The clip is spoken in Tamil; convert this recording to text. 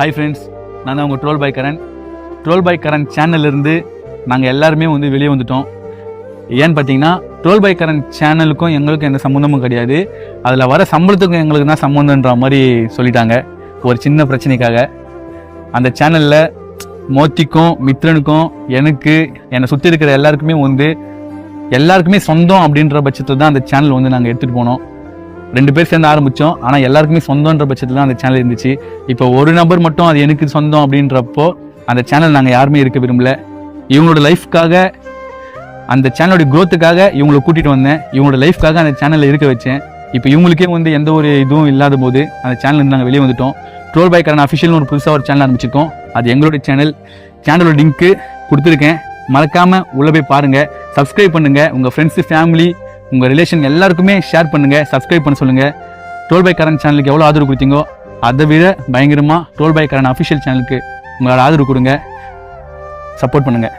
ஹாய் ஃப்ரெண்ட்ஸ், நான் தான் உங்கள் troll by Karan. Troll by Karan சேனல்லேருந்து நாங்கள் எல்லாருமே வெளியே வந்துட்டோம். ஏன்னு பார்த்தீங்கன்னா, ட்ரோல் பை கரண் சேனலுக்கும் எங்களுக்கும் எந்த சம்மந்தமும் கிடையாது. அதில் வர சம்பளத்துக்கும் எங்களுக்கு தான் சம்மந்தன்ற மாதிரி சொல்லிட்டாங்க ஒரு சின்ன பிரச்சனைக்காக. அந்த சேனலில் மோத்திக்கும் மித்ரனுக்கும் எனக்கு என்னை சுற்றி இருக்கிற எல்லாருக்குமே சொந்தம் அப்படின்ற பட்சத்தில் தான் அந்த சேனல் நாங்கள் எடுத்துகிட்டு போனோம். 2 பேர் சேர்ந்து ஆரம்பித்தோம். ஆனால் எல்லாருக்குமே சொந்தன்ற பட்சத்தில் தான் அந்த சேனல் இருந்துச்சு. இப்போ ஒரு நபர் மட்டும் அது எனக்கு சொந்தம் அப்படின்றப்போ அந்த சேனல் நாங்கள் யாருமே இருக்க விரும்பல. இவங்களோட லைஃப்காக, அந்த சேனலோட க்ரோத்துக்காக இவங்களை கூட்டிகிட்டு வந்தேன். இவங்களோட லைஃப்காக அந்த சேனலில் இருக்க வச்சேன். இப்போ இவங்களுக்கே எந்த ஒரு இதுவும் இல்லாத போது அந்த சேனல் நாங்கள் வெளியே வந்துட்டோம். ட்ரோல் பை கரண் அஃபிஷியல்னு ஒரு புதுசாக ஒரு சேனல் ஆரம்பிச்சிருக்கோம். அது எங்களுடைய சேனலோட லிங்க்கு கொடுத்துருக்கேன். மறக்காமல் உள்ளே போய் பாருங்கள், சப்ஸ்கிரைப் பண்ணுங்கள். உங்கள் ஃப்ரெண்ட்ஸு, ஃபேமிலி, உங்கள் ரிலேஷன் எல்லாருக்குமே ஷேர் பண்ணுங்கள், சப்ஸ்கிரைப் பண்ண சொல்லுங்கள். ட்ரோல் பை கரண் சேனலுக்கு எவ்வளோ ஆதரவு கொடுத்தீங்கோ அதை விட பயங்கரமாக ட்ரோல் பை கரண் அஃபிஷியல் சேனலுக்கு உங்களோட ஆதரவு கொடுங்க, சப்போர்ட் பண்ணுங்கள்.